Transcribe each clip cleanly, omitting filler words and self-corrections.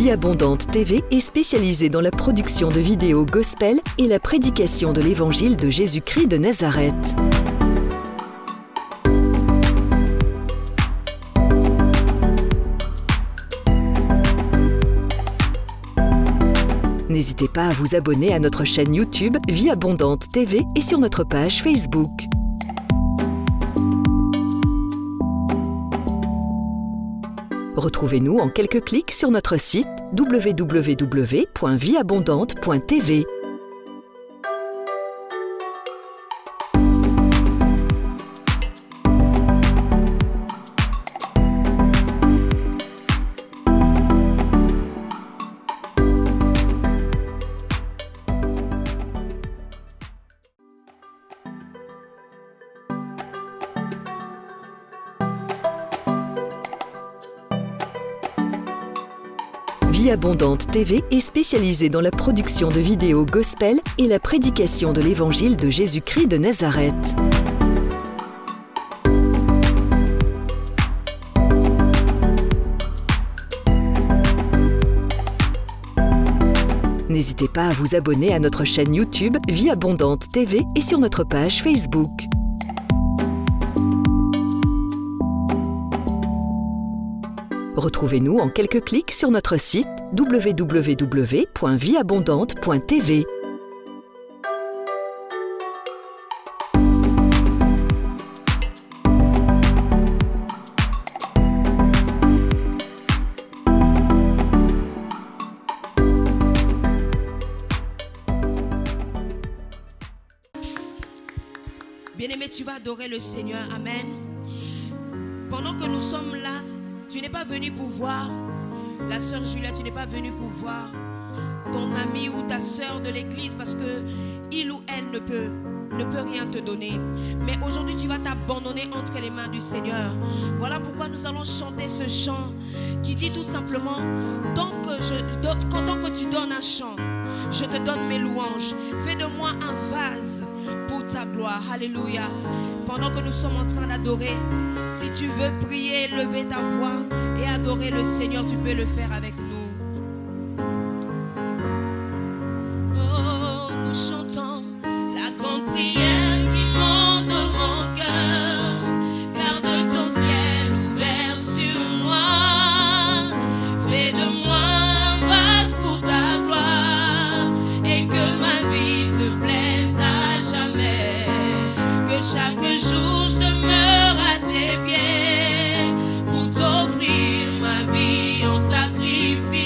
Vie Abondante TV est spécialisée dans la production de vidéos gospel et la prédication de l'évangile de Jésus-Christ de Nazareth. N'hésitez pas à vous abonner à notre chaîne YouTube Vie Abondante TV et sur notre page Facebook. Retrouvez-nous en quelques clics sur notre site www.vieabondante.tv. Vie Abondante TV est spécialisée dans la production de vidéos gospel et la prédication de l'évangile de Jésus-Christ de Nazareth. N'hésitez pas à vous abonner à notre chaîne YouTube Vie Abondante TV et sur notre page Facebook. Retrouvez-nous en quelques clics sur notre site www.vieabondante.tv. Bien-aimé, tu vas adorer le Seigneur. Amen. Pendant que nous sommes là, tu n'es pas venu pour voir la sœur Juliette, tu n'es pas venu pour voir ton ami ou ta sœur de l'église parce que il ou elle ne peut rien te donner. Mais aujourd'hui, tu vas t'abandonner entre les mains du Seigneur. Voilà pourquoi nous allons chanter ce chant qui dit tout simplement, tant que tu donnes un chant, je te donne mes louanges. Fais de moi un vase pour ta gloire. Alléluia. Pendant que nous sommes en train d'adorer, si tu veux prier, lever ta voix et adorer le Seigneur, tu peux le faire avec nous. Oh, nous chantons la grande prière qui monte dans mon cœur. Garde ton ciel ouvert sur moi. Fais de moi un vase pour ta gloire et que ma vie te plaise à jamais. Que chaque jour je demeure à tes pieds pour t'offrir ma vie en sacrifice.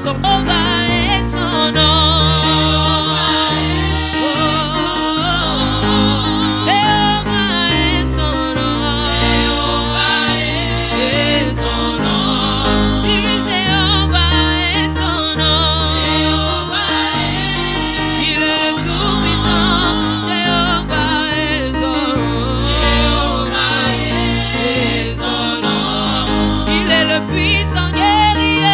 ton Jéhovah est son nom. Puissant guerrier,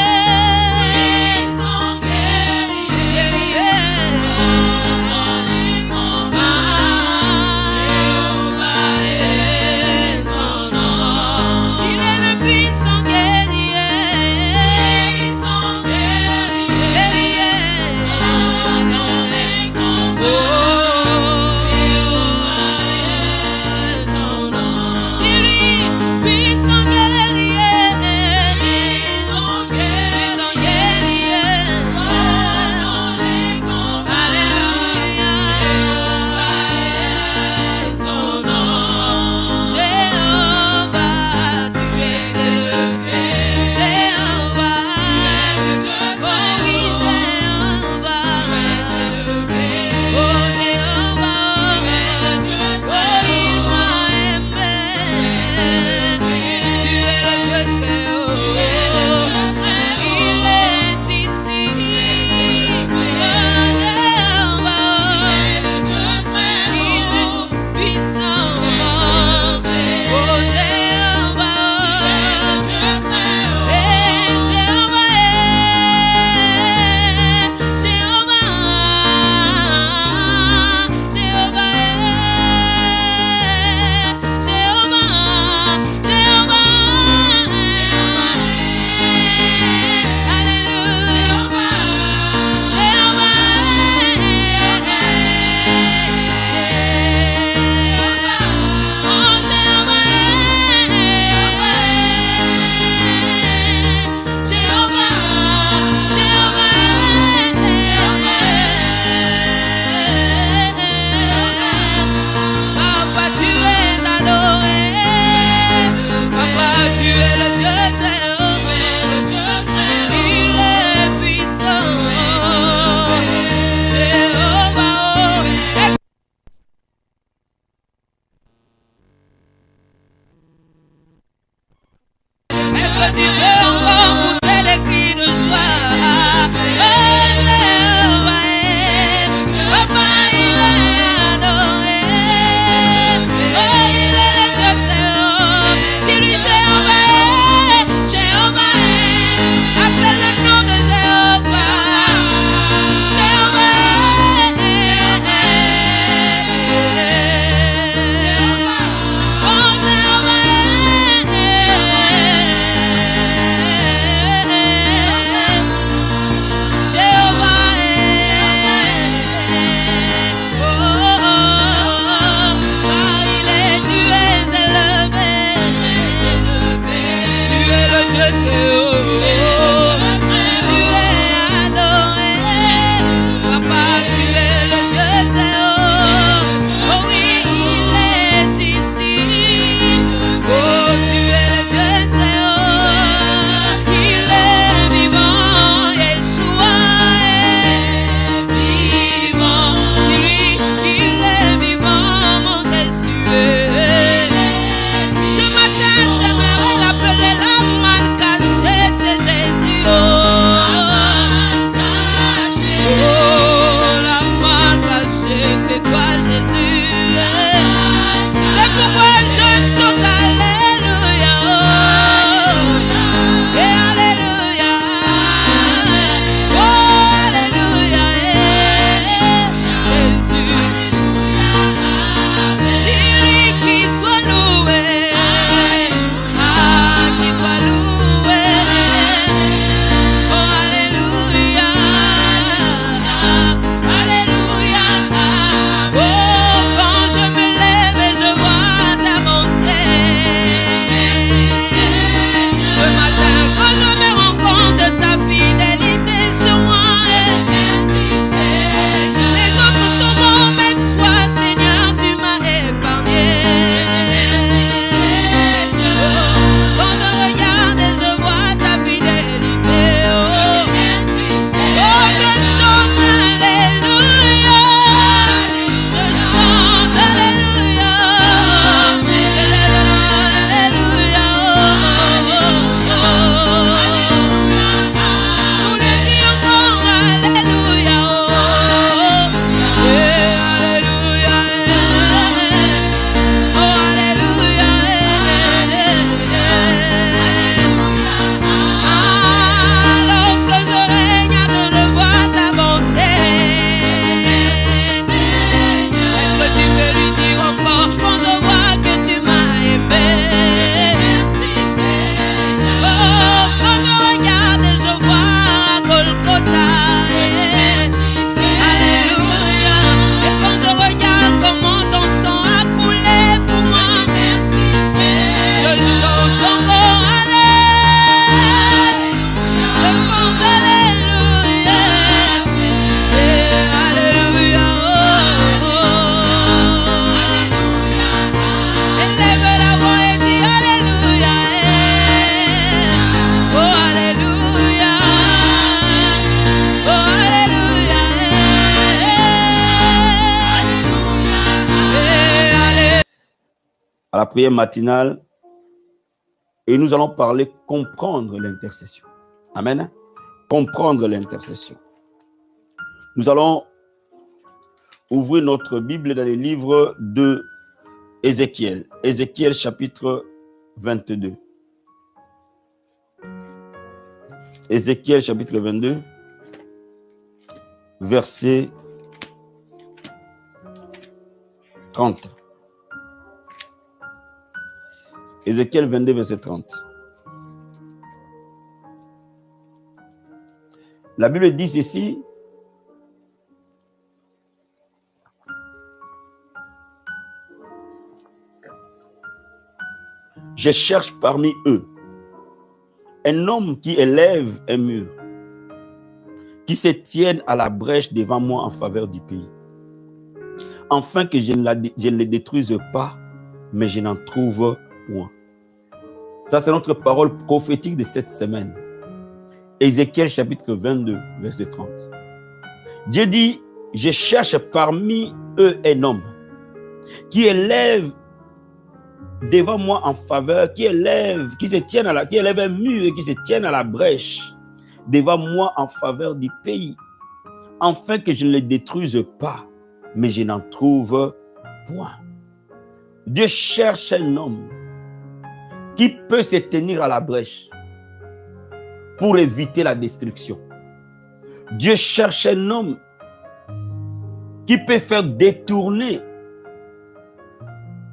à la prière matinale et nous allons parler comprendre l'intercession. Amen. Comprendre l'intercession. Nous allons ouvrir notre Bible dans les livres de Ézéchiel. Ézéchiel chapitre 22. Ézéchiel chapitre 22, verset 30. Ézéchiel 22, verset 30. La Bible dit ceci. Je cherche parmi eux un homme qui élève un mur, qui se tienne à la brèche devant moi en faveur du pays, afin que je ne le détruise pas, mais je n'en trouve point. Ça, c'est notre parole prophétique de cette semaine. Ézéchiel chapitre 22, verset 30. Dieu dit, je cherche parmi eux un homme qui élève devant moi en faveur, qui élève un mur et qui se tienne à la brèche devant moi en faveur du pays, afin que je ne le détruise pas, mais je n'en trouve point. Dieu cherche un homme qui peut se tenir à la brèche pour éviter la destruction. Dieu cherche un homme qui peut faire détourner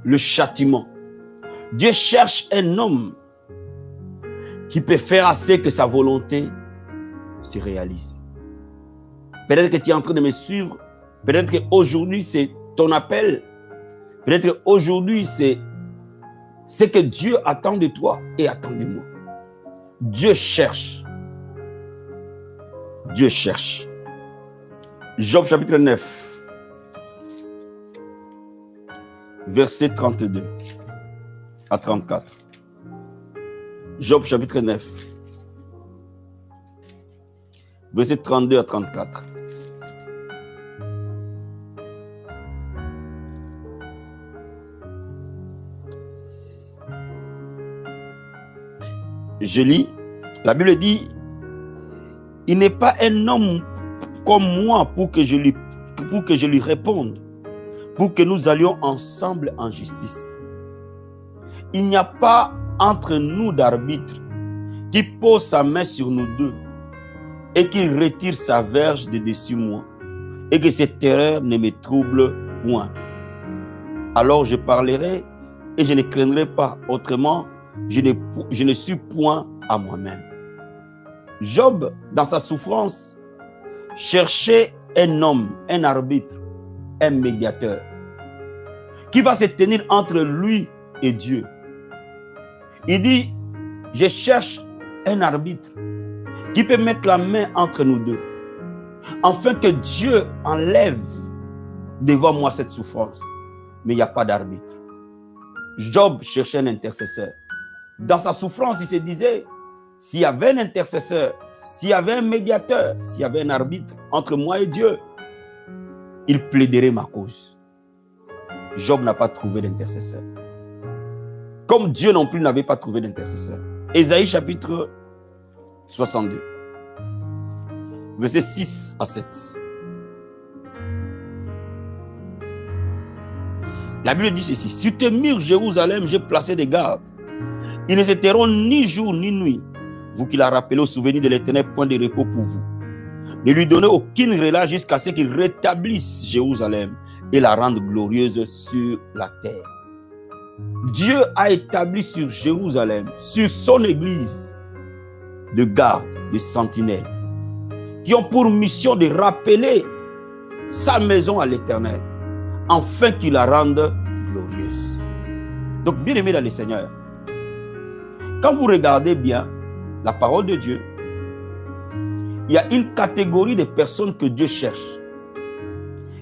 le châtiment. Dieu cherche un homme qui peut faire assez que sa volonté se réalise. Peut-être que tu es en train de me suivre. Peut-être qu'aujourd'hui, c'est ton appel. Peut-être qu'aujourd'hui, c'est ce que Dieu attend de toi et attend de moi. Dieu cherche. Dieu cherche. Job chapitre 9, verset 32 à 34. Job chapitre 9, verset 32 à 34. Je lis, la Bible dit, il n'est pas un homme comme moi pour que je lui réponde, pour que nous allions ensemble en justice. Il n'y a pas entre nous d'arbitre qui pose sa main sur nous deux et qui retire sa verge de dessus moi, et que cette terreur ne me trouble point. Alors je parlerai et je ne craindrai pas, autrement je ne suis point à moi-même. Job, dans sa souffrance, cherchait un homme, un arbitre, un médiateur, qui va se tenir entre lui et Dieu. Il dit, je cherche un arbitre qui peut mettre la main entre nous deux, afin que Dieu enlève devant moi cette souffrance. Mais il n'y a pas d'arbitre. Job cherchait un intercesseur. Dans sa souffrance, il se disait, s'il y avait un intercesseur, s'il y avait un médiateur, s'il y avait un arbitre entre moi et Dieu, il plaiderait ma cause. Job n'a pas trouvé d'intercesseur. Comme Dieu non plus n'avait pas trouvé d'intercesseur. Ésaïe chapitre 62, versets 6 à 7. La Bible dit ceci, sur tes murs, Jérusalem, j'ai placé des gardes. Ils ne se tairont ni jour ni nuit. Vous qui la rappelez au souvenir de l'Éternel, point de repos pour vous. Ne lui donnez aucune relâche jusqu'à ce qu'il rétablisse Jérusalem et la rende glorieuse sur la terre. Dieu a établi sur Jérusalem, sur son église, de gardes, de sentinelles, qui ont pour mission de rappeler sa maison à l'Éternel, afin qu'il la rende glorieuse. Donc, bien aimé dans le Seigneur, quand vous regardez bien la parole de Dieu, il y a une catégorie de personnes que Dieu cherche.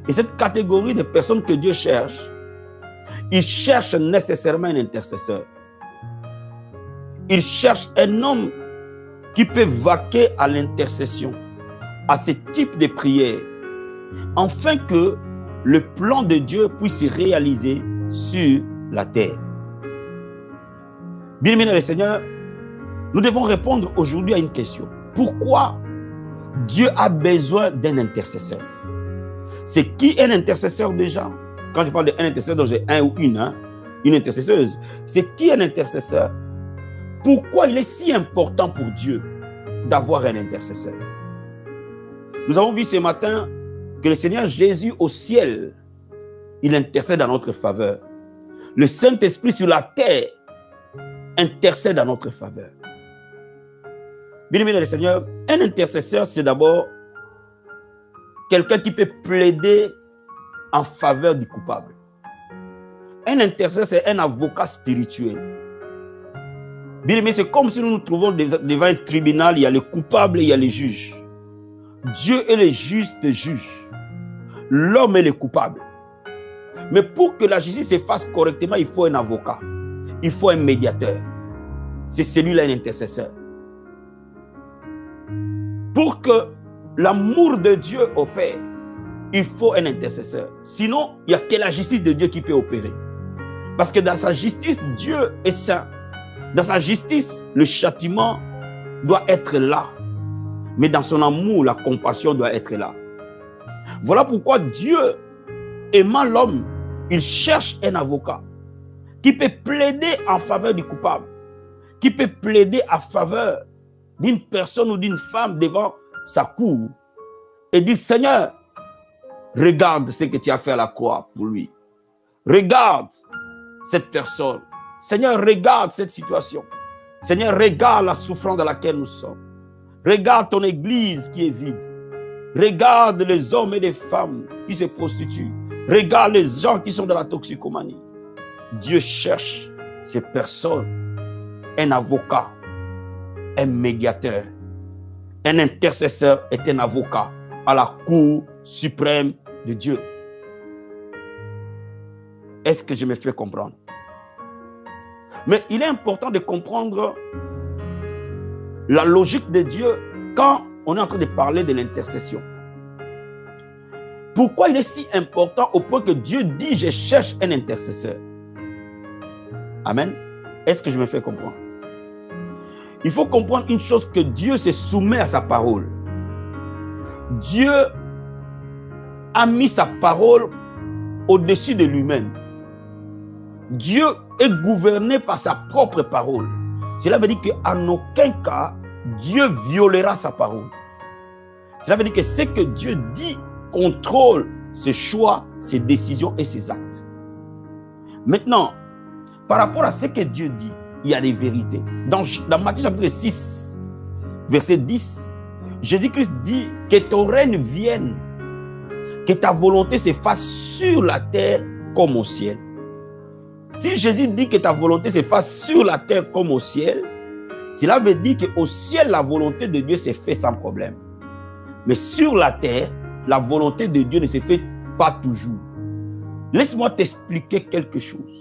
Et cette catégorie de personnes que Dieu cherche, il cherche nécessairement un intercesseur. Il cherche un homme qui peut vaquer à l'intercession, à ce type de prière, afin que le plan de Dieu puisse se réaliser sur la terre. Bien-aimés dans le Seigneur, nous devons répondre aujourd'hui à une question. Pourquoi Dieu a besoin d'un intercesseur? C'est qui un intercesseur déjà? Quand je parle d'un intercesseur, donc j'ai un ou une intercesseuse. C'est qui un intercesseur? Pourquoi il est si important pour Dieu d'avoir un intercesseur? Nous avons vu ce matin que le Seigneur Jésus au ciel, il intercède en notre faveur. Le Saint-Esprit sur la terre intercède en notre faveur. Bien-aimés dans le Seigneur, un intercesseur, c'est d'abord quelqu'un qui peut plaider en faveur du coupable. Un intercesseur, c'est un avocat spirituel. Bien-aimés, c'est comme si nous nous trouvons devant un tribunal, il y a le coupable et il y a le juge. Dieu est le juste juge. L'homme est le coupable. Mais pour que la justice se fasse correctement, il faut un avocat. Il faut un médiateur. C'est celui-là un intercesseur. Pour que l'amour de Dieu opère, il faut un intercesseur. Sinon, il n'y a que la justice de Dieu qui peut opérer. Parce que dans sa justice, Dieu est saint. Dans sa justice, le châtiment doit être là. Mais dans son amour, la compassion doit être là. Voilà pourquoi Dieu, aimant l'homme, il cherche un avocat qui peut plaider en faveur du coupable, qui peut plaider en faveur d'une personne ou d'une femme devant sa cour et dire: Seigneur, regarde ce que tu as fait à la croix pour lui. Regarde cette personne. Seigneur, regarde cette situation. Seigneur, regarde la souffrance dans laquelle nous sommes. Regarde ton église qui est vide. Regarde les hommes et les femmes qui se prostituent. Regarde les gens qui sont dans la toxicomanie. Dieu cherche ces personnes, un avocat, un médiateur, un intercesseur est un avocat à la cour suprême de Dieu. Est-ce que je me fais comprendre? Mais il est important de comprendre la logique de Dieu quand on est en train de parler de l'intercession. Pourquoi il est si important au point que Dieu dit: je cherche un intercesseur? Amen. Est-ce que je me fais comprendre? Il faut comprendre une chose, que Dieu se soumet à sa parole. Dieu a mis sa parole au-dessus de lui-même. Dieu est gouverné par sa propre parole. Cela veut dire qu'en aucun cas, Dieu violera sa parole. Cela veut dire que ce que Dieu dit contrôle ses choix, ses décisions et ses actes. Maintenant, par rapport à ce que Dieu dit, il y a des vérités. Dans Matthieu chapitre 6, verset 10, Jésus-Christ dit: que ton règne vienne, que ta volonté se fasse sur la terre comme au ciel. Si Jésus dit que ta volonté se fasse sur la terre comme au ciel, cela veut dire qu'au ciel, la volonté de Dieu se fait sans problème. Mais sur la terre, la volonté de Dieu ne se fait pas toujours. Laisse-moi t'expliquer quelque chose.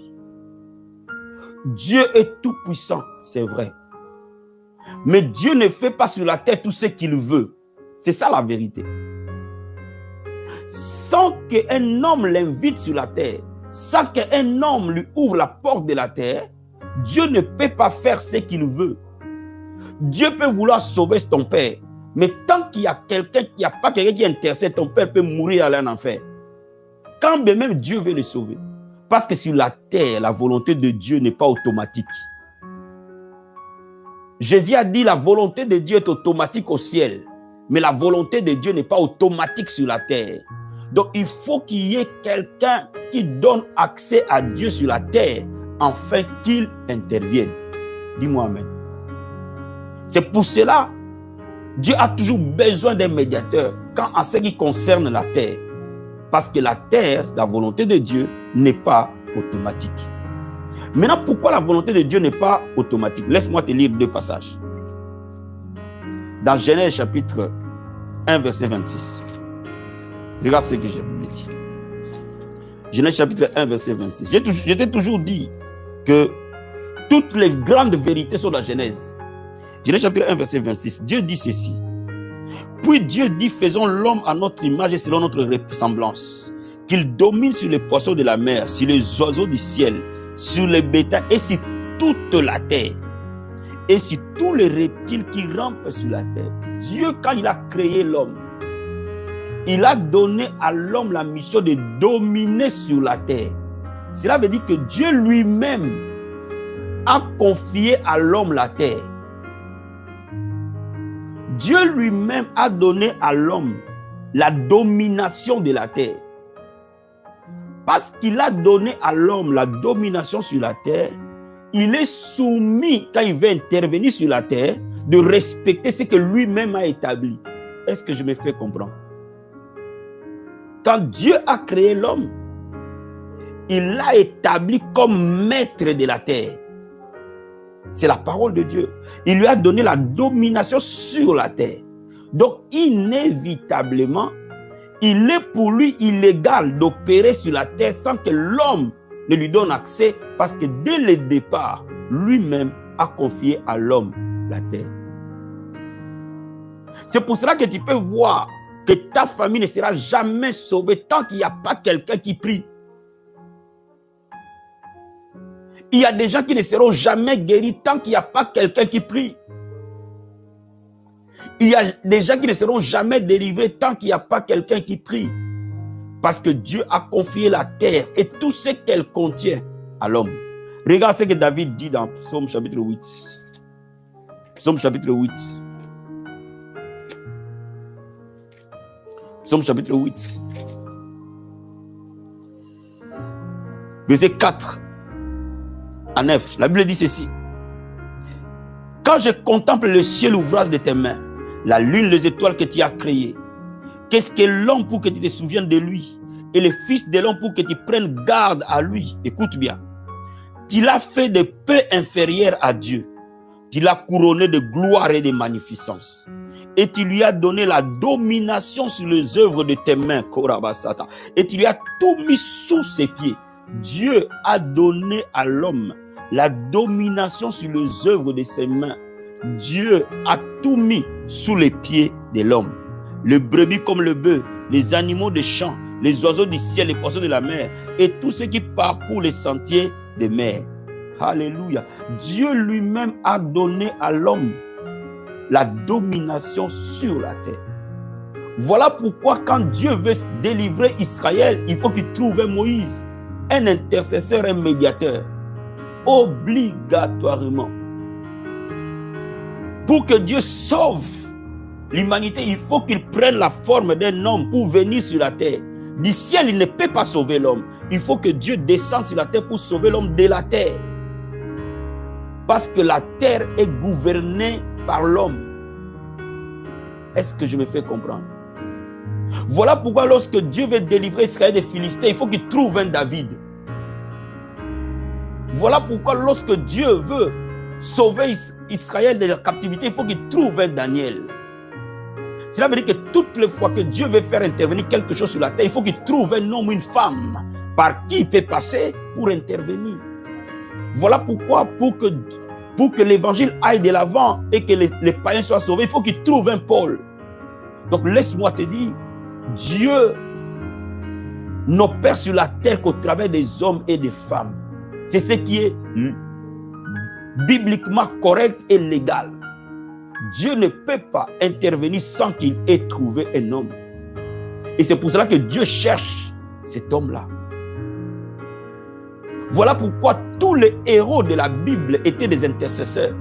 Dieu est tout puissant, c'est vrai. Mais Dieu ne fait pas sur la terre tout ce qu'il veut. C'est ça la vérité. Sans qu'un homme l'invite sur la terre, sans qu'un homme lui ouvre la porte de la terre, Dieu ne peut pas faire ce qu'il veut. Dieu peut vouloir sauver ton père, mais tant qu'il y a quelqu'un, il n'y a pas quelqu'un qui intercède, ton père peut mourir à l'enfer. Quand bien même Dieu veut le sauver. Parce que sur la terre, la volonté de Dieu n'est pas automatique. Jésus a dit: la volonté de Dieu est automatique au ciel, mais la volonté de Dieu n'est pas automatique sur la terre. Donc il faut qu'il y ait quelqu'un qui donne accès à Dieu sur la terre, afin qu'il intervienne. Dis-moi amen. C'est pour cela Dieu a toujours besoin d'un médiateur quand en ce qui concerne la terre. Parce que la terre, la volonté de Dieu n'est pas automatique. Maintenant, pourquoi la volonté de Dieu n'est pas automatique? Laisse-moi te lire deux passages. Dans Genèse chapitre 1, verset 26. Regarde ce que je vous dis. Genèse chapitre 1, verset 26. Je t'ai toujours dit que toutes les grandes vérités sont dans Genèse. Genèse chapitre 1, verset 26. Dieu dit ceci: puis Dieu dit: faisons l'homme à notre image et selon notre ressemblance, qu'il domine sur les poissons de la mer, sur les oiseaux du ciel, sur les bétails et sur toute la terre et sur tous les reptiles qui rampent sur la terre. Dieu, quand il a créé l'homme, il a donné à l'homme la mission de dominer sur la terre. Cela veut dire que Dieu lui-même a confié à l'homme la terre. Dieu lui-même a donné à l'homme la domination de la terre. Parce qu'il a donné à l'homme la domination sur la terre, il est soumis, quand il veut intervenir sur la terre, de respecter ce que lui-même a établi. Est-ce que je me fais comprendre? Quand Dieu a créé l'homme, il l'a établi comme maître de la terre. C'est la parole de Dieu. Il lui a donné la domination sur la terre. Donc, inévitablement, il est pour lui illégal d'opérer sur la terre sans que l'homme ne lui donne accès, parce que dès le départ, lui-même a confié à l'homme la terre. C'est pour cela que tu peux voir que ta famille ne sera jamais sauvée tant qu'il n'y a pas quelqu'un qui prie. Il y a des gens qui ne seront jamais guéris tant qu'il n'y a pas quelqu'un qui prie. Il y a des gens qui ne seront jamais délivrés tant qu'il n'y a pas quelqu'un qui prie. Parce que Dieu a confié la terre et tout ce qu'elle contient à l'homme. Regarde ce que David dit dans Psaume chapitre 8. Psaume chapitre 8. Psaume chapitre 8. Verset 4 à 9. La Bible dit ceci. Quand je contemple le ciel, ouvrage de tes mains, la lune, les étoiles que tu as créées, qu'est-ce que l'homme pour que tu te souviennes de lui? Et le fils de l'homme pour que tu prennes garde à lui? Écoute bien. Tu l'as fait de peu inférieur à Dieu. Tu l'as couronné de gloire et de magnificence. Et tu lui as donné la domination sur les œuvres de tes mains, Korabasata. Et tu lui as tout mis sous ses pieds. Dieu a donné à l'homme la domination sur les œuvres de ses mains. Dieu a tout mis sous les pieds de l'homme. Le brebis comme le bœuf, les animaux des champs, les oiseaux du ciel, les poissons de la mer et tout ce qui parcourt les sentiers des mers. Alléluia. Dieu lui-même a donné à l'homme la domination sur la terre. Voilà pourquoi quand Dieu veut délivrer Israël, il faut qu'il trouve un Moïse, un intercesseur, un médiateur. Obligatoirement. Pour que Dieu sauve l'humanité, il faut qu'il prenne la forme d'un homme pour venir sur la terre. Du ciel, il ne peut pas sauver l'homme. Il faut que Dieu descende sur la terre pour sauver l'homme de la terre. Parce que la terre est gouvernée par l'homme. Est-ce que je me fais comprendre? Voilà pourquoi lorsque Dieu veut délivrer Israël des Philistins, il faut qu'il trouve un David. Voilà pourquoi lorsque Dieu veut sauver Israël de la captivité, il faut qu'il trouve un Daniel. Cela veut dire que toutes les fois que Dieu veut faire intervenir quelque chose sur la terre, il faut qu'il trouve un homme ou une femme par qui il peut passer pour intervenir. Voilà pourquoi pour que l'évangile aille de l'avant et que les païens soient sauvés, il faut qu'il trouve un Paul. Donc laisse-moi te dire, Dieu n'opère sur la terre qu'au travers des hommes et des femmes. C'est ce qui est bibliquement correct et légal. Dieu ne peut pas intervenir sans qu'il ait trouvé un homme. Et c'est pour cela que Dieu cherche cet homme-là. Voilà pourquoi tous les héros de la Bible étaient des intercesseurs.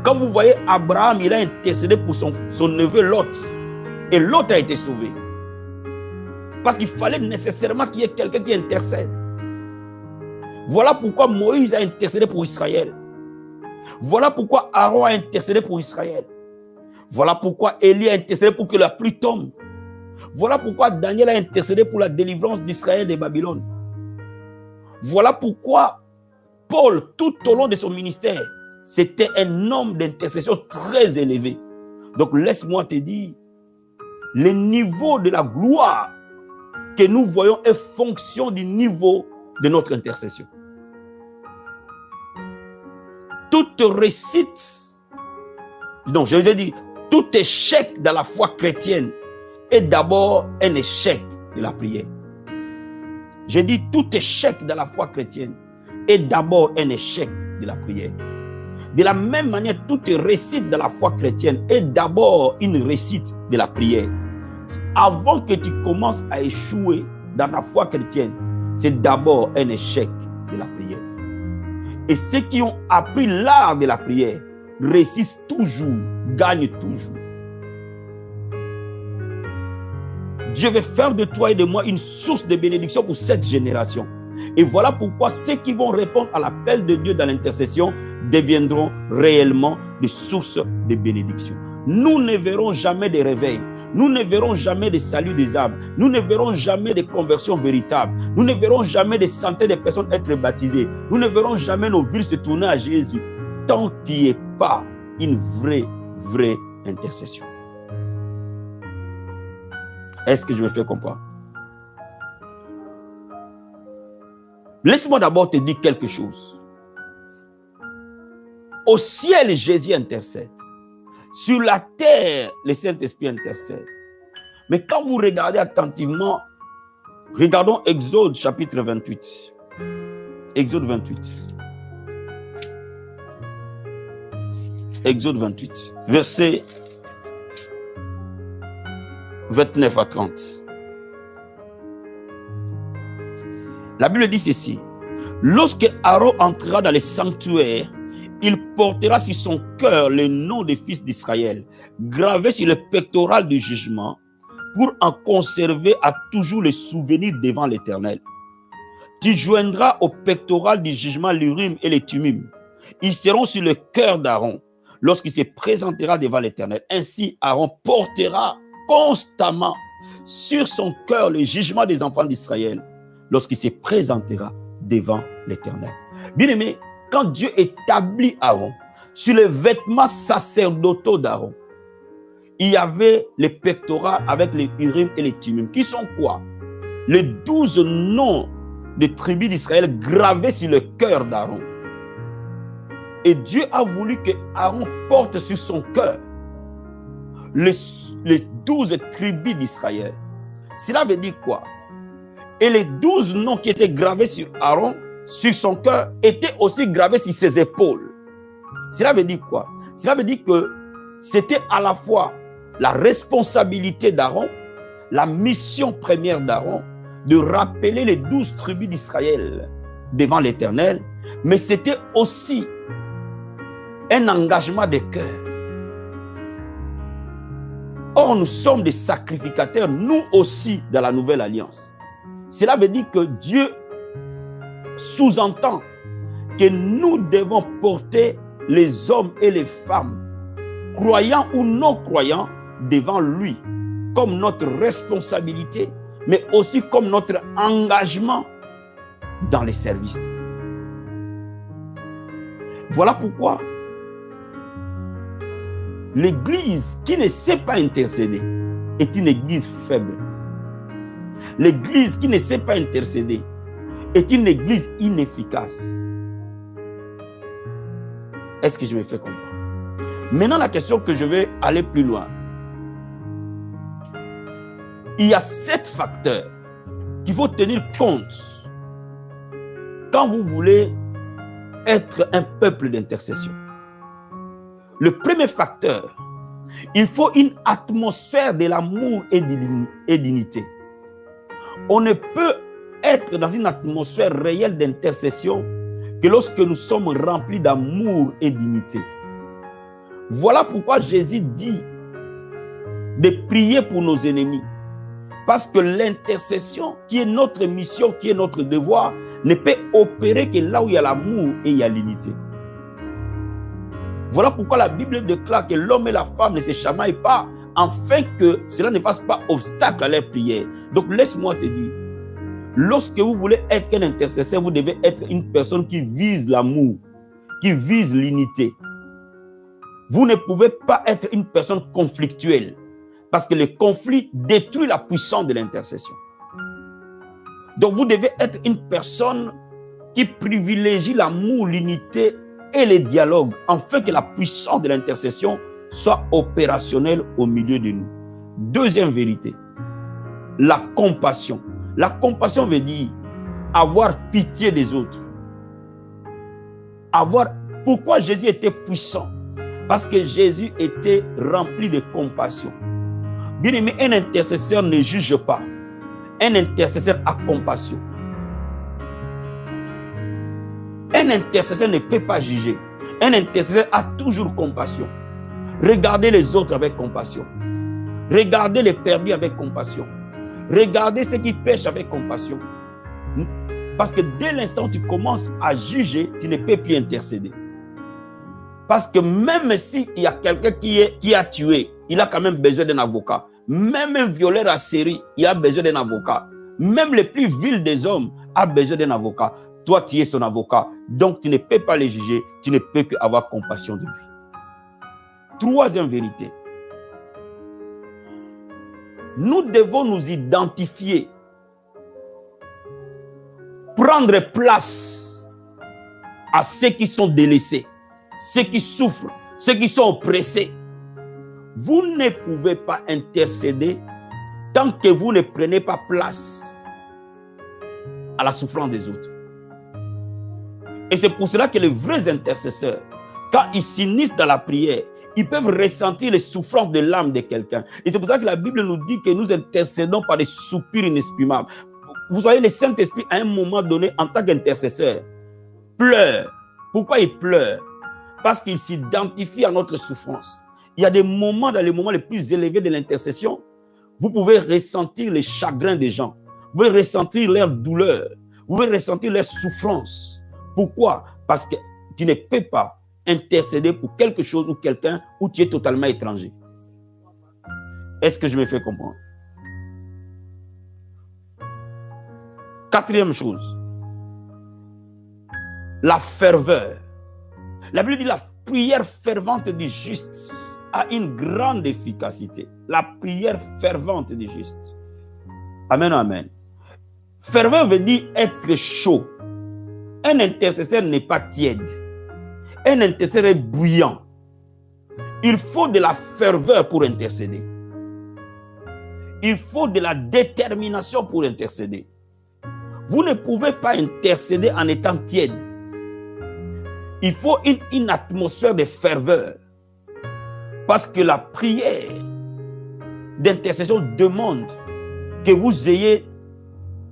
Quand vous voyez Abraham, il a intercédé pour son neveu Lot. Et Lot a été sauvé. Parce qu'il fallait nécessairement qu'il y ait quelqu'un qui intercède. Voilà pourquoi Moïse a intercédé pour Israël. Voilà pourquoi Aaron a intercédé pour Israël. Voilà pourquoi Élie a intercédé pour que la pluie tombe. Voilà pourquoi Daniel a intercédé pour la délivrance d'Israël de Babylone. Voilà pourquoi Paul, tout au long de son ministère, c'était un homme d'intercession très élevé. Donc laisse-moi te dire, le niveau de la gloire que nous voyons est fonction du niveau de notre intercession. Toute réussite, donc je veux dire, tout échec dans la foi chrétienne est d'abord un échec de la prière. J'ai dit tout échec dans la foi chrétienne est d'abord un échec de la prière. De la même manière, toute réussite de la foi chrétienne est d'abord une réussite de la prière. Avant que tu commences à échouer dans ta foi chrétienne, c'est d'abord un échec de la prière. Et ceux qui ont appris l'art de la prière réussissent toujours, gagnent toujours. Dieu veut faire de toi et de moi une source de bénédiction pour cette génération. Et voilà pourquoi ceux qui vont répondre à l'appel de Dieu dans l'intercession deviendront réellement des sources de bénédiction. Nous ne verrons jamais de réveil. Nous ne verrons jamais de salut des âmes. Nous ne verrons jamais de conversion véritable. Nous ne verrons jamais des centaines de personnes être baptisées. Nous ne verrons jamais nos vies se tourner à Jésus tant qu'il n'y ait pas une vraie intercession. Est-ce que je me fais comprendre? Laisse-moi d'abord te dire quelque chose. Au ciel, Jésus intercède. Sur la terre, le Saint-Esprit intercède. Mais quand vous regardez attentivement, regardons Exode chapitre 28. Exode 28. Exode 28, verset 29 à 30. La Bible dit ceci. Lorsque Aaron entrera dans le sanctuaire, il portera sur son cœur le nom des fils d'Israël, gravé sur le pectoral du jugement, pour en conserver à toujours le souvenir devant l'Éternel. Tu joindras au pectoral du jugement l'Urim et les Thummim. Ils seront sur le cœur d'Aaron lorsqu'il se présentera devant l'Éternel. Ainsi, Aaron portera constamment sur son cœur le jugement des enfants d'Israël lorsqu'il se présentera devant l'Éternel. Bien-aimé, quand Dieu établit Aaron sur les vêtements sacerdotaux d'Aaron, il y avait les pectoraux avec les Urim et les Thummim, qui sont quoi? Les 12 noms des tribus d'Israël gravés sur le cœur d'Aaron. Et Dieu a voulu que Aaron porte sur son cœur les 12 tribus d'Israël. Cela veut dire quoi? Et les 12 noms qui étaient gravés sur Aaron, sur son cœur, étaient aussi gravés sur ses épaules. Cela veut dire quoi? Cela veut dire que c'était à la fois la responsabilité d'Aaron, la mission première d'Aaron, de rappeler les 12 tribus d'Israël devant l'Éternel, mais c'était aussi un engagement de cœur. Or, nous sommes des sacrificateurs, nous aussi, dans la nouvelle alliance. Cela veut dire que Dieu sous-entend que nous devons porter les hommes et les femmes, croyants ou non croyants, devant lui, comme notre responsabilité, mais aussi comme notre engagement dans les services. Voilà pourquoi l'Église qui ne sait pas intercéder est une Église faible. L'Église qui ne sait pas intercéder est une Église inefficace. Est-ce que je me fais comprendre? Maintenant, la question que je vais aller plus loin. Il y a 7 facteurs qu'il faut tenir compte quand vous voulez être un peuple d'intercession. Le premier facteur, il faut une atmosphère de l'amour et d'unité. On ne peut être dans une atmosphère réelle d'intercession que lorsque nous sommes remplis d'amour et d'unité. Voilà pourquoi Jésus dit de prier pour nos ennemis. Parce que l'intercession, qui est notre mission, qui est notre devoir, ne peut opérer que là où il y a l'amour et il y a l'unité. Voilà pourquoi la Bible déclare que l'homme et la femme ne se chamaillent pas, afin que cela ne fasse pas obstacle à leur prière. Donc laisse-moi te dire, lorsque vous voulez être un intercesseur, vous devez être une personne qui vise l'amour, qui vise l'unité. Vous ne pouvez pas être une personne conflictuelle, parce que le conflit détruit la puissance de l'intercession. Donc vous devez être une personne qui privilégie l'amour, l'unité et les dialogues, afin que la puissance de l'intercession soit opérationnelle au milieu de nous. Deuxième vérité, la compassion. La compassion veut dire avoir pitié des autres. Pourquoi Jésus était puissant? Parce que Jésus était rempli de compassion. Bien aimé, un intercesseur ne juge pas. Un intercesseur a compassion. Un intercesseur ne peut pas juger. Un intercesseur a toujours compassion. Regardez les autres avec compassion. Regardez les perdus avec compassion. Regardez ceux qui pêchent avec compassion. Parce que dès l'instant où tu commences à juger, tu ne peux plus intercéder. Parce que même s'il y a quelqu'un qui a tué, il a quand même besoin d'un avocat. Même un violeur à série, il a besoin d'un avocat. Même le plus vil des hommes a besoin d'un avocat. Toi, tu es son avocat. Donc, tu ne peux pas les juger. Tu ne peux qu'avoir compassion de lui. Troisième vérité. Nous devons nous identifier. Prendre place à ceux qui sont délaissés, ceux qui souffrent, ceux qui sont oppressés. Vous ne pouvez pas intercéder tant que vous ne prenez pas place à la souffrance des autres. Et c'est pour cela que les vrais intercesseurs, quand ils s'unissent dans la prière, ils peuvent ressentir les souffrances de l'âme de quelqu'un. Et c'est pour ça que la Bible nous dit que nous intercédons par des soupirs inexprimables. Vous voyez, le Saint-Esprit, à un moment donné, en tant qu'intercesseur, pleure. Pourquoi il pleure? Parce qu'il s'identifie à notre souffrance. Il y a des moments, dans les moments les plus élevés de l'intercession, vous pouvez ressentir les chagrins des gens. Vous pouvez ressentir leur douleur. Vous pouvez ressentir leur souffrance. Pourquoi? Parce que tu ne peux pas intercéder pour quelque chose ou quelqu'un où tu es totalement étranger. Est-ce que je me fais comprendre? Quatrième chose, la ferveur. La Bible dit la prière fervente du juste a une grande efficacité. La prière fervente du juste. Amen, amen. Ferveur veut dire être chaud. Un intercesseur n'est pas tiède. Un intercesseur est bouillant. Il faut de la ferveur pour intercéder. Il faut de la détermination pour intercéder. Vous ne pouvez pas intercéder en étant tiède. Il faut une atmosphère de ferveur. Parce que la prière d'intercession demande que vous ayez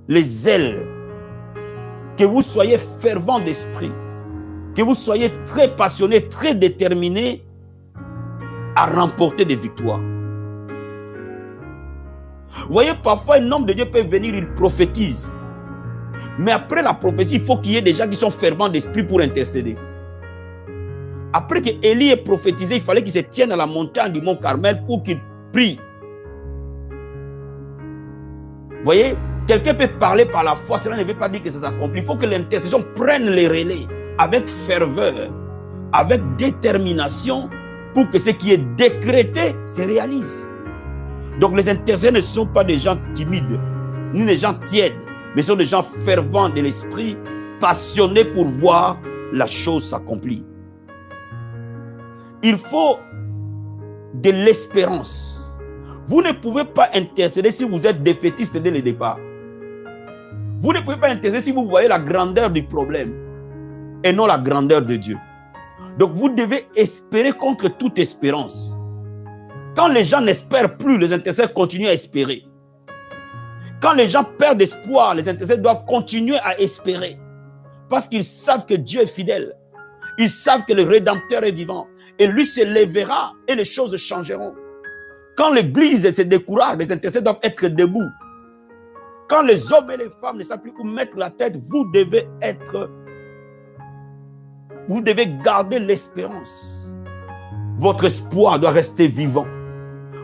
les ailes, que vous soyez fervent d'esprit, que vous soyez très passionné, très déterminé à remporter des victoires. Vous voyez, parfois un homme de Dieu peut venir, il prophétise. Mais après la prophétie, il faut qu'il y ait des gens qui sont fervents d'esprit pour intercéder. Après que Élie ait prophétisé, il fallait qu'il se tienne à la montagne du mont Carmel pour qu'il prie. Vous voyez, quelqu'un peut parler par la foi, cela ne veut pas dire que ça s'accomplit. Il faut que l'intercession prenne les relais avec ferveur, avec détermination, pour que ce qui est décrété se réalise. Donc les intercesseurs ne sont pas des gens timides, ni des gens tièdes, mais sont des gens fervents de l'esprit, passionnés pour voir la chose s'accomplir. Il faut de l'espérance. Vous ne pouvez pas intercéder si vous êtes défaitiste dès le départ. Vous ne pouvez pas intercéder si vous voyez la grandeur du problème et non la grandeur de Dieu. Donc vous devez espérer contre toute espérance. Quand les gens n'espèrent plus, les intercesseurs continuent à espérer. Quand les gens perdent espoir, les intercesseurs doivent continuer à espérer. Parce qu'ils savent que Dieu est fidèle. Ils savent que le Rédempteur est vivant. Et lui se lèvera et les choses changeront. Quand l'église se décourage, les intercesseurs doivent être debout. Quand les hommes et les femmes ne savent plus où mettre la tête, vous devez garder l'espérance. Votre espoir doit rester vivant.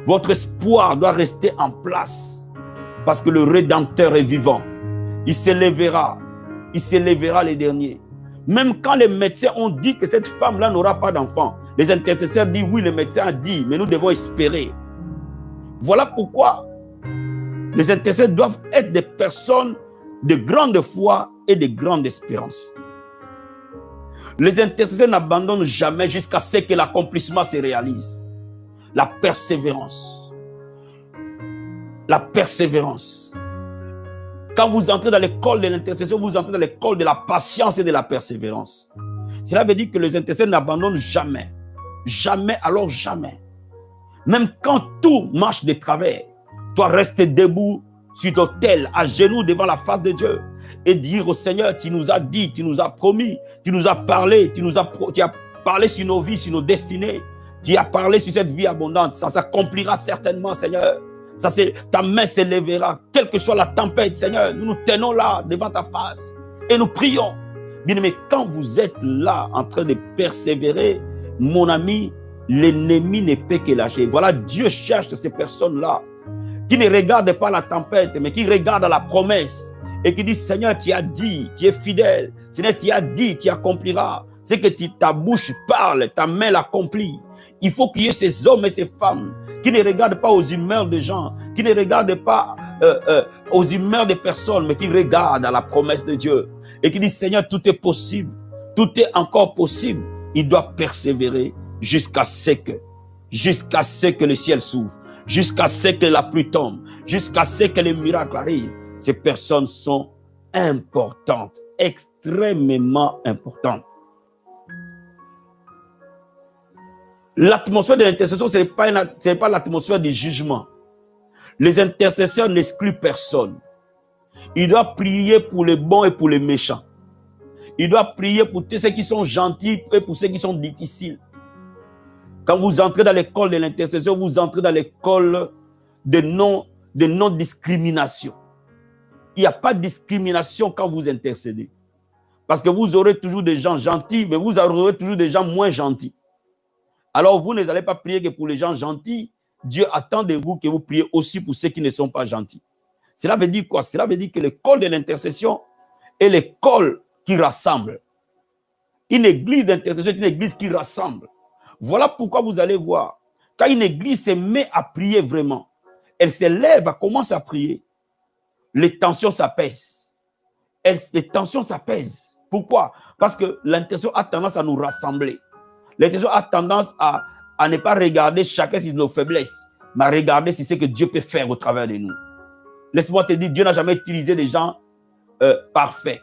Votre espoir doit rester en place. Parce que le Rédempteur est vivant. Il se lèvera. Il se lèvera les derniers. Même quand les médecins ont dit que cette femme-là n'aura pas d'enfant, les intercesseurs disent oui, le médecin a dit, mais nous devons espérer. Voilà pourquoi les intercesseurs doivent être des personnes de grande foi et de grande espérance. Les intercesseurs n'abandonnent jamais jusqu'à ce que l'accomplissement se réalise. La persévérance. La persévérance. Quand vous entrez dans l'école de l'intercession, vous entrez dans l'école de la patience et de la persévérance. Cela veut dire que les intercesseurs n'abandonnent jamais. Jamais, alors jamais. Même quand tout marche de travers, toi reste debout sur l'autel, à genoux devant la face de Dieu et dire au Seigneur, tu nous as dit, tu nous as promis, tu nous as parlé, tu as parlé sur nos vies, sur nos destinées, tu as parlé sur cette vie abondante. Ça s'accomplira certainement, Seigneur. Ta main s'élèvera, quelle que soit la tempête, Seigneur. Nous nous tenons là devant ta face et nous prions. Bien, mais quand vous êtes là en train de persévérer, mon ami, l'ennemi ne peut que lâcher. Voilà, Dieu cherche ces personnes-là qui ne regardent pas la tempête, mais qui regardent la promesse et qui disent, Seigneur, tu as dit, tu es fidèle. Seigneur, tu as dit, tu accompliras. C'est que ta bouche parle, ta main l'accomplit. Il faut qu'il y ait ces hommes et ces femmes qui ne regardent pas aux humeurs des gens, qui ne regardent pas aux humeurs des personnes, mais qui regardent à la promesse de Dieu et qui disent, Seigneur, tout est possible, tout est encore possible. Ils doivent persévérer jusqu'à ce que le ciel s'ouvre, jusqu'à ce que la pluie tombe, jusqu'à ce que les miracles arrivent. Ces personnes sont importantes, extrêmement importantes. L'atmosphère de l'intercession, ce n'est pas l'atmosphère du jugement. Les intercesseurs n'excluent personne. Ils doivent prier pour les bons et pour les méchants. Ils doivent prier pour tous ceux qui sont gentils et pour ceux qui sont difficiles. Quand vous entrez dans l'école de l'intercession, vous entrez dans l'école de non-discrimination. Il n'y a pas de discrimination quand vous intercédez. Parce que vous aurez toujours des gens gentils, mais vous aurez toujours des gens moins gentils. Alors vous ne allez pas prier que pour les gens gentils. Dieu attend de vous que vous priez aussi pour ceux qui ne sont pas gentils. Cela veut dire quoi? Cela veut dire que l'école de l'intercession est l'école qui rassemble. Une église d'intercession est une église qui rassemble. Voilà pourquoi vous allez voir, quand une église se met à prier vraiment, elle s'élève, elle commence à prier, les tensions s'apaisent. Les tensions s'apaisent. Pourquoi? Parce que l'intercession a tendance à nous rassembler. L'intercession a tendance à ne pas regarder chacun sur nos faiblesses, mais à regarder sur ce que Dieu peut faire au travers de nous. Laisse-moi te dire, Dieu n'a jamais utilisé des gens parfaits.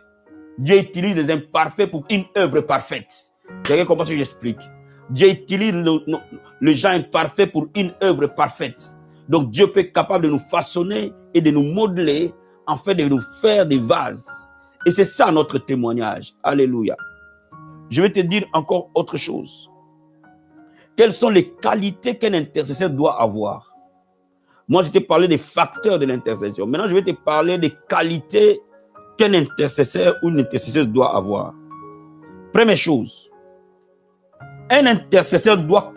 Dieu utilise les imparfaits pour une œuvre parfaite. Quelqu'un comprend ce que j'explique? Dieu utilise les gens imparfaits pour une œuvre parfaite. Donc Dieu peut être capable de nous façonner et de nous modeler, en fait de nous faire des vases. Et c'est ça notre témoignage. Alléluia. Je vais te dire encore autre chose. Quelles sont les qualités qu'un intercesseur doit avoir? Moi, je t'ai parlé des facteurs de l'intercession. Maintenant, je vais te parler des qualités qu'un intercesseur ou une intercesseuse doit avoir. Première chose, un intercesseur doit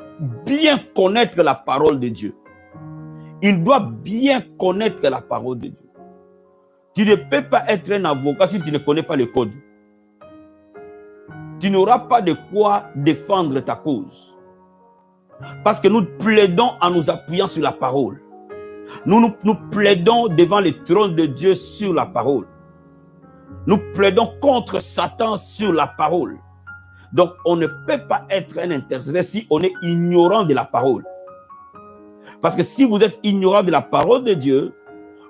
bien connaître la parole de Dieu. Il doit bien connaître la parole de Dieu. Tu ne peux pas être un avocat si tu ne connais pas le code. Tu n'auras pas de quoi défendre ta cause. Parce que nous plaidons en nous appuyant sur la parole. Nous plaidons devant le trône de Dieu sur la parole. Nous plaidons contre Satan sur la parole. Donc, on ne peut pas être un intercesseur si on est ignorant de la parole. Parce que si vous êtes ignorant de la parole de Dieu,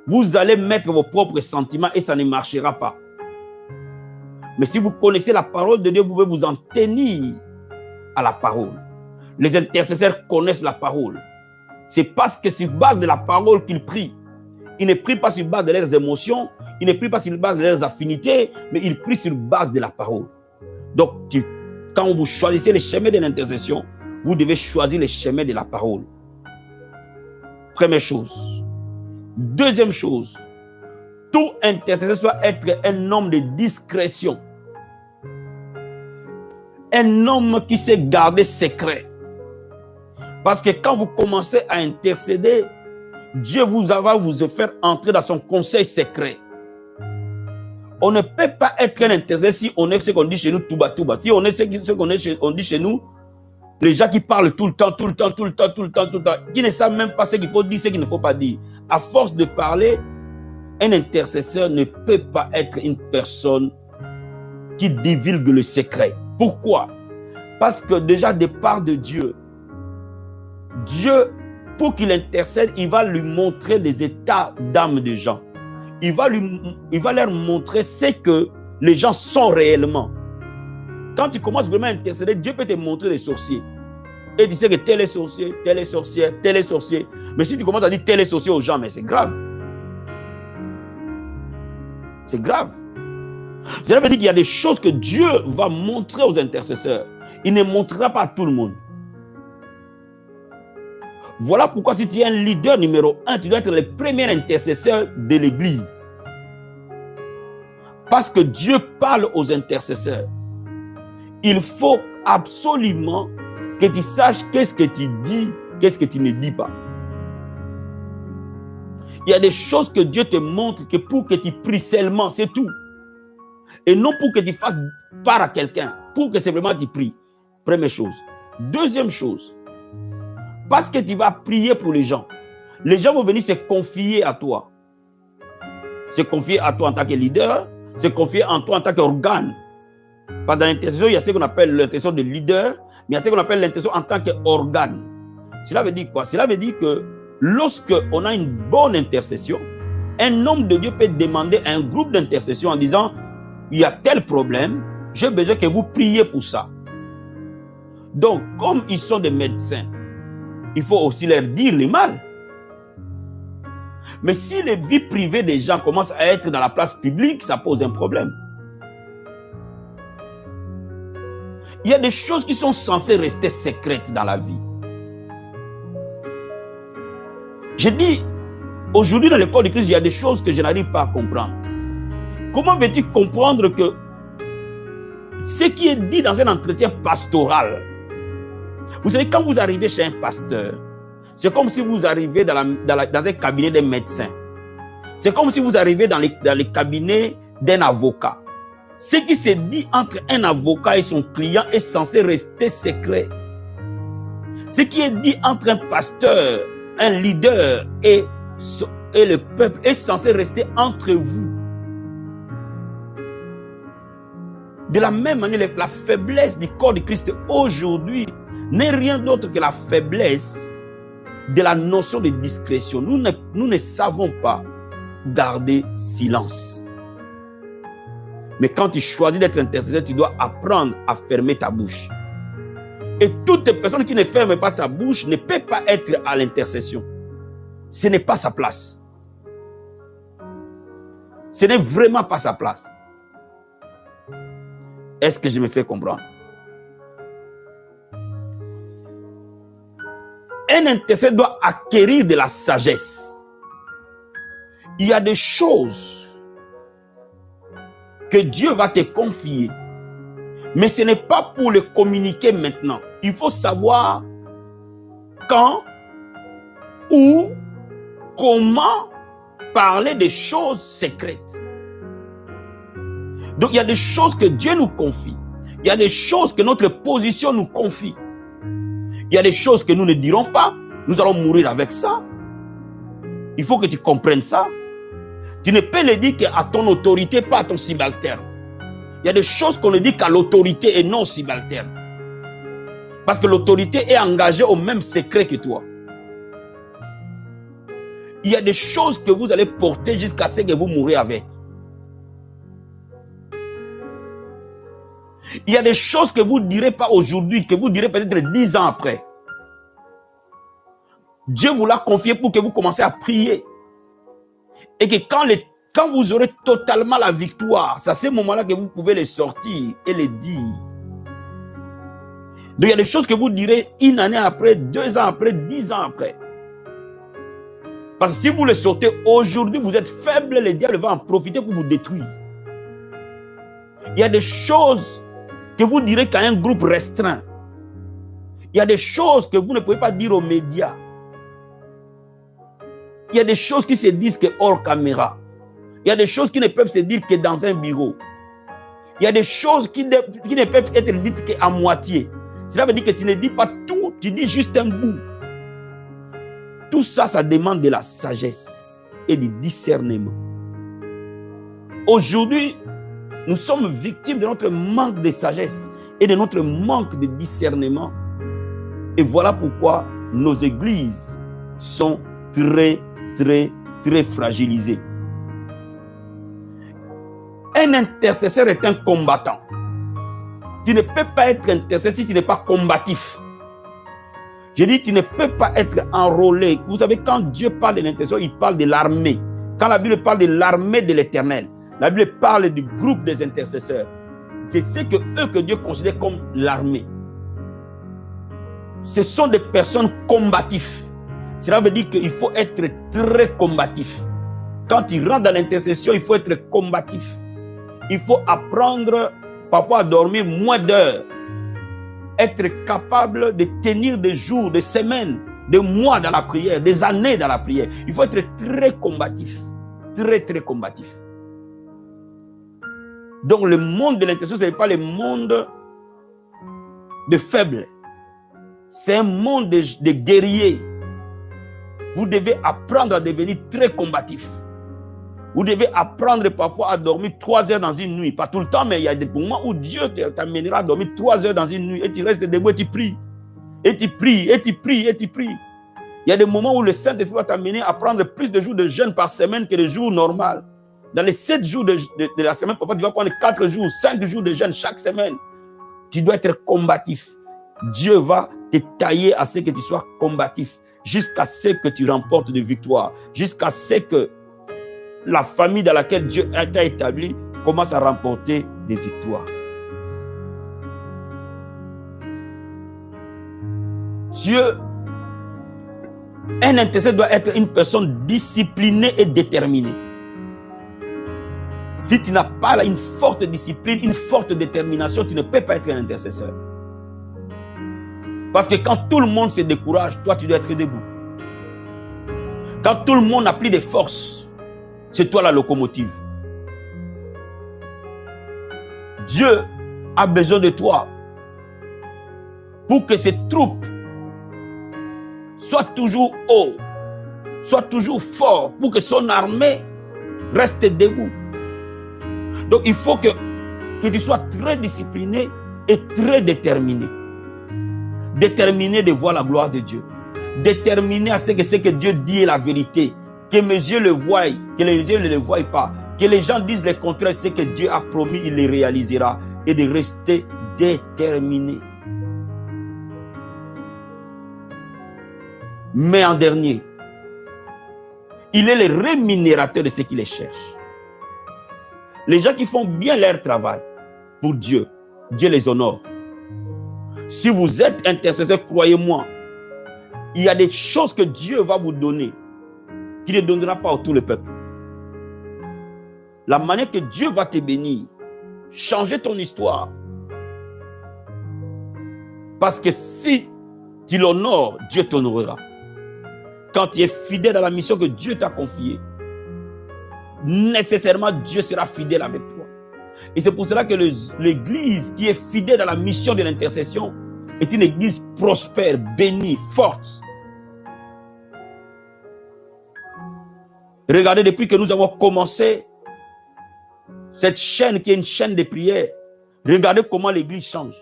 vous allez mettre vos propres sentiments et ça ne marchera pas. Mais si vous connaissez la parole de Dieu, vous pouvez vous en tenir à la parole. Les intercesseurs connaissent la parole. C'est parce que sur base de la parole qu'ils prient. Ils ne prient pas sur base de leurs émotions, ils ne prient pas sur base de leurs affinités, mais ils prient sur base de la parole. Donc, quand vous choisissez le chemin de l'intercession, vous devez choisir le chemin de la parole. Première chose. Deuxième chose, tout intercesseur doit être un homme de discrétion. Un homme qui sait garder secret. Parce que quand vous commencez à intercéder, Dieu va vous faire entrer dans son conseil secret. On ne peut pas être un intercesseur si on est ce qu'on dit chez nous, tout bas. Si on est ce qu'on dit chez nous, les gens qui parlent tout le temps, qui ne savent même pas ce qu'il faut dire, ce qu'il ne faut pas dire. À force de parler, un intercesseur ne peut pas être une personne qui divulgue le secret. Pourquoi? Parce que déjà, de part de Dieu, pour qu'il intercède, il va lui montrer les états d'âme des gens. Il va leur montrer ce que les gens sont réellement. Quand tu commences vraiment à intercéder, Dieu peut te montrer les sorciers. Et tu sais que tel est sorcier, tel est sorcière, tel est sorcier. Mais si tu commences à dire tel est sorcier aux gens, mais c'est grave. C'est grave. Cela veut dire qu'il y a des choses que Dieu va montrer aux intercesseurs. Il ne montrera pas à tout le monde. Voilà pourquoi si tu es un leader numéro 1, tu dois être le premier intercesseur de l'église. Parce que Dieu parle aux intercesseurs. Il faut absolument que tu saches qu'est-ce que tu dis, qu'est-ce que tu ne dis pas. Il y a des choses que Dieu te montre que pour que tu pries seulement, c'est tout. Et non pour que tu fasses part à quelqu'un, pour que simplement tu pries. Première chose. Deuxième chose, parce que tu vas prier pour les gens vont venir se confier à toi. Se confier à toi en tant que leader, se confier en toi en tant qu'organe. Dans l'intercession, il y a ce qu'on appelle l'intercession de leader, mais il y a ce qu'on appelle l'intercession en tant qu'organe. Cela veut dire quoi? Cela veut dire que lorsque on a une bonne intercession, un homme de Dieu peut demander à un groupe d'intercession en disant il y a tel problème, j'ai besoin que vous priez pour ça. Donc, comme ils sont des médecins, il faut aussi leur dire le mal. Mais si les vies privées des gens commencent à être dans la place publique, ça pose un problème. Il y a des choses qui sont censées rester secrètes dans la vie. J'ai dit, aujourd'hui dans le corps de Christ, il y a des choses que je n'arrive pas à comprendre. Comment veux-tu comprendre que ce qui est dit dans un entretien pastoral, vous savez, quand vous arrivez chez un pasteur, c'est comme si vous arrivez dans un cabinet d'un médecin. C'est comme si vous arrivez dans les cabinets d'un avocat. Ce qui se dit entre un avocat et son client est censé rester secret. Ce qui est dit entre un pasteur, un leader et le peuple est censé rester entre vous. De la même manière, la faiblesse du corps de Christ aujourd'hui n'est rien d'autre que la faiblesse de la notion de discrétion. Nous ne savons pas garder silence. Mais quand tu choisis d'être intercesseur, tu dois apprendre à fermer ta bouche. Et toute personne qui ne ferme pas ta bouche ne peut pas être à l'intercession. Ce n'est pas sa place. Ce n'est vraiment pas sa place. Est-ce que je me fais comprendre? Un intercesseur doit acquérir de la sagesse. Il y a des choses que Dieu va te confier. Mais ce n'est pas pour le communiquer maintenant. Il faut savoir quand, où, comment parler des choses secrètes. Donc il y a des choses que Dieu nous confie. Il y a des choses que notre position nous confie. Il y a des choses que nous ne dirons pas. Nous allons mourir avec ça. Il faut que tu comprennes ça. Tu ne peux le dire qu'à ton autorité, pas à ton subalterne. Il y a des choses qu'on ne dit qu'à l'autorité et non subalterne. Parce que l'autorité est engagée au même secret que toi. Il y a des choses que vous allez porter jusqu'à ce que vous mourrez avec. Il y a des choses que vous ne direz pas aujourd'hui, que vous direz peut-être 10 ans après. Dieu vous l'a confié pour que vous commenciez à prier. Et que quand vous aurez totalement la victoire, c'est à ce moment-là que vous pouvez les sortir et les dire. Donc il y a des choses que vous direz une année après, 2 ans après, 10 ans après. Parce que si vous les sortez aujourd'hui, vous êtes faible, le diable va en profiter pour vous détruire. Il y a des choses que vous direz qu'à un groupe restreint. Il y a des choses que vous ne pouvez pas dire aux médias. Il y a des choses qui se disent que hors caméra. Il y a des choses qui ne peuvent se dire que dans un bureau. Il y a des choses qui ne peuvent être dites qu'à moitié. Cela veut dire que tu ne dis pas tout, tu dis juste un bout. Tout ça, ça demande de la sagesse et du discernement. Aujourd'hui, nous sommes victimes de notre manque de sagesse et de notre manque de discernement. Et voilà pourquoi nos églises sont très fragilisées. Un intercesseur est un combattant. Tu ne peux pas être intercesseur si tu n'es pas combatif. Je dis, tu ne peux pas être enrôlé. Vous savez, quand Dieu parle de l'intercession, il parle de l'armée. Quand la Bible parle de l'armée de l'Éternel, la Bible parle du groupe des intercesseurs. C'est ce que eux que Dieu considère comme l'armée. Ce sont des personnes combatives. Cela veut dire qu'il faut être très combatif. Quand tu rentres dans l'intercession, il faut être combatif. Il faut apprendre parfois à dormir moins d'heures. Être capable de tenir des jours, des semaines, des mois dans la prière, des années dans la prière. Il faut être très combatif. Très, très combatif. Donc le monde de l'intercession, ce n'est pas le monde de faibles. C'est un monde de guerriers. Vous devez apprendre à devenir très combatif. Vous devez apprendre parfois à dormir 3 heures dans une nuit. Pas tout le temps, mais il y a des moments où Dieu t'amènera à dormir 3 heures dans une nuit et tu restes debout et tu pries. Et tu pries, et tu pries, et tu pries. Il y a des moments où le Saint-Esprit va t'amener à prendre plus de jours de jeûne par semaine que les jours normaux. Dans les 7 jours de la semaine, parfois tu vas prendre 4 jours, 5 jours de jeûne chaque semaine. Tu dois être combatif. Dieu va te tailler à ce que tu sois combatif. Jusqu'à ce que tu remportes des victoires. Jusqu'à ce que la famille dans laquelle Dieu t'a établi commence à remporter des victoires. Dieu, un intercesseur doit être une personne disciplinée et déterminée. Si tu n'as pas là une forte discipline, une forte détermination, tu ne peux pas être un intercesseur. Parce que quand tout le monde se décourage, toi tu dois être debout. Quand tout le monde n'a plus de force, c'est toi la locomotive. Dieu a besoin de toi pour que ses troupes soient toujours hauts, soient toujours forts, pour que son armée reste debout. Donc il faut que tu sois très discipliné et très déterminé. Déterminé de voir la gloire de Dieu. Déterminé à ce que Dieu dit est la vérité. Que mes yeux le voient, que les yeux ne le voient pas. Que les gens disent le contraire, ce que Dieu a promis, il le réalisera. Et de rester déterminé. Mais en dernier, il est le rémunérateur de ceux qui les cherchent. Les gens qui font bien leur travail pour Dieu, Dieu les honore. Si vous êtes intercesseur, croyez-moi, il y a des choses que Dieu va vous donner qu'il ne donnera pas à tout le peuple. La manière que Dieu va te bénir, changer ton histoire. Parce que si tu l'honores, Dieu t'honorera. Quand tu es fidèle à la mission que Dieu t'a confiée, nécessairement Dieu sera fidèle avec toi. Et c'est pour cela que l'église qui est fidèle à la mission de l'intercession est une église prospère, bénie, forte. Regardez, depuis que nous avons commencé cette chaîne qui est une chaîne de prière, regardez comment l'église change.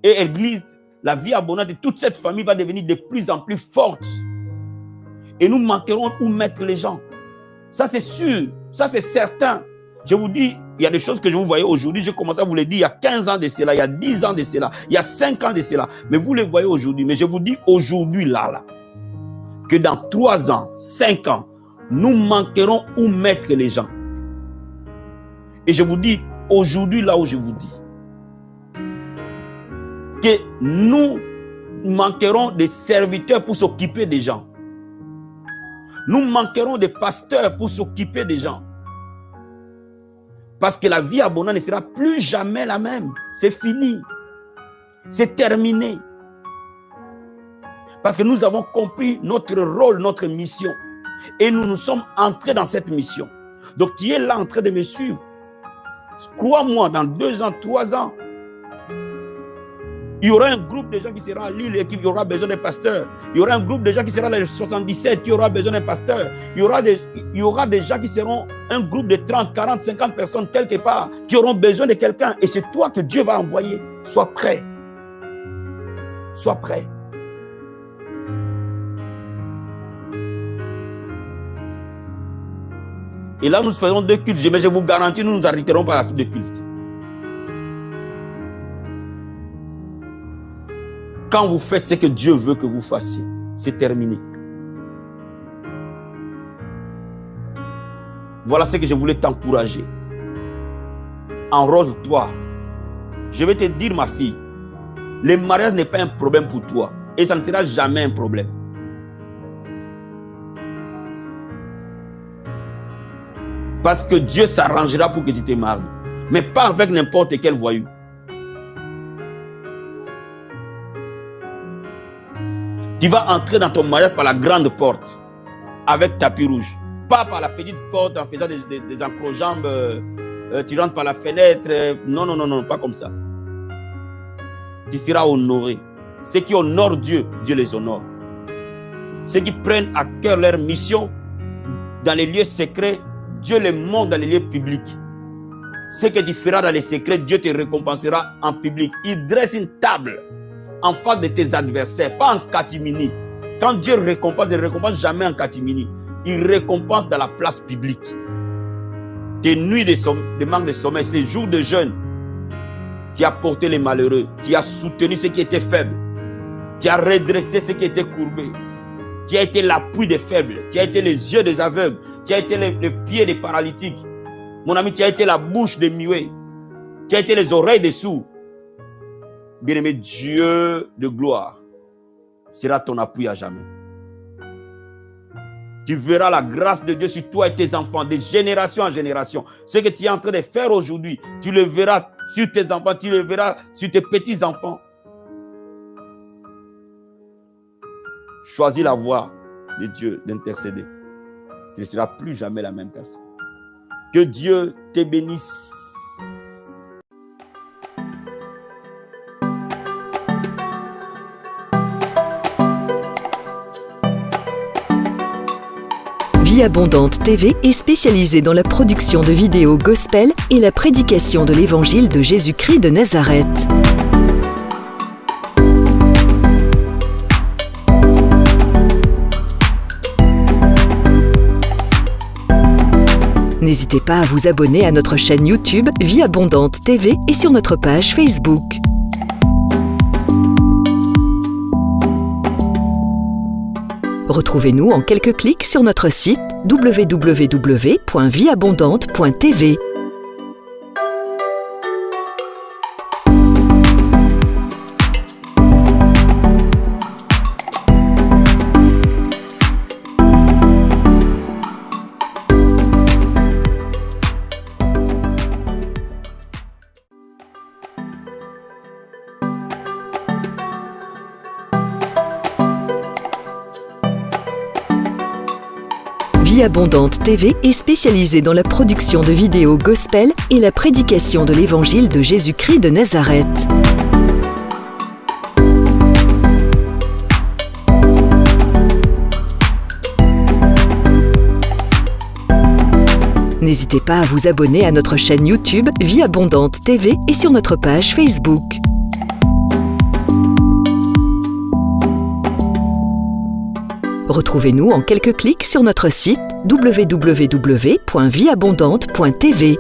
Et l'église, la vie abondante de toute cette famille va devenir de plus en plus forte. Et nous manquerons où mettre les gens. Ça c'est sûr, ça c'est certain. Je vous dis, il y a des choses que je vous voyais aujourd'hui, j'ai commencé à vous les dire il y a 15 ans de cela, il y a 10 ans de cela, il y a 5 ans de cela. Mais vous les voyez aujourd'hui. Mais je vous dis aujourd'hui, là, que dans 3 ans, 5 ans, nous manquerons où mettre les gens. Et je vous dis aujourd'hui, là où je vous dis, que nous manquerons des serviteurs pour s'occuper des gens. Nous manquerons des pasteurs pour s'occuper des gens. Parce que la vie abondante ne sera plus jamais la même. C'est fini. C'est terminé. Parce que nous avons compris notre rôle, notre mission. Et nous nous sommes entrés dans cette mission. Donc tu es là en train de me suivre. Crois-moi, dans 2 ans, 3 ans, il y aura un groupe de gens qui sera à Lille et qui aura besoin d'un pasteur. Il y aura un groupe de gens qui sera dans le 77 qui aura besoin d'un pasteur. Il y aura des gens qui seront un groupe de 30, 40, 50 personnes quelque part qui auront besoin de quelqu'un. Et c'est toi que Dieu va envoyer. Sois prêt. Sois prêt. Et là, nous faisons 2 cultes. Mais je vous garantis, nous ne nous arrêterons pas à 2 cultes. Quand vous faites ce que Dieu veut que vous fassiez, c'est terminé. Voilà ce que je voulais t'encourager. Enrôle-toi. Je vais te dire, ma fille, le mariage n'est pas un problème pour toi. Et ça ne sera jamais un problème. Parce que Dieu s'arrangera pour que tu te maries. Mais pas avec n'importe quel voyou. Tu vas entrer dans ton mariage par la grande porte. Avec tapis rouge. Pas par la petite porte en faisant des encrojambes. Tu rentres par la fenêtre. Non, non, non, non, pas comme ça. Tu seras honoré. Ceux qui honorent Dieu, Dieu les honore. Ceux qui prennent à cœur leur mission dans les lieux secrets, Dieu les montre dans les lieux publics. Ce que tu feras dans les secrets, Dieu te récompensera en public. Il dresse une table en face de tes adversaires, pas en catimini. Quand Dieu récompense, il ne récompense jamais en catimini. Il récompense dans la place publique. Tes nuits de manque de sommeil, ces jours de jeûne, tu as porté les malheureux, tu as soutenu ceux qui étaient faibles, tu as redressé ceux qui étaient courbés, tu as été l'appui des faibles, tu as été les yeux des aveugles, tu as été les pieds des paralytiques. Mon ami, tu as été la bouche des muets, tu as été les oreilles des sourds. Bien-aimé, Dieu de gloire sera ton appui à jamais. Tu verras la grâce de Dieu sur toi et tes enfants, de génération en génération. Ce que tu es en train de faire aujourd'hui, tu le verras sur tes enfants, tu le verras sur tes petits-enfants. Choisis la voie de Dieu d'intercéder. Tu ne seras plus jamais la même personne. Que Dieu te bénisse. Vie Abondante TV est spécialisée dans la production de vidéos gospel et la prédication de l'évangile de Jésus-Christ de Nazareth. N'hésitez pas à vous abonner à notre chaîne YouTube Vie Abondante TV et sur notre page Facebook. Retrouvez-nous en quelques clics sur notre site www.vieabondante.tv. Vie Abondante TV est spécialisée dans la production de vidéos gospel et la prédication de l'évangile de Jésus-Christ de Nazareth. N'hésitez pas à vous abonner à notre chaîne YouTube Vie Abondante TV et sur notre page Facebook. Retrouvez-nous en quelques clics sur notre site www.vieabondante.tv.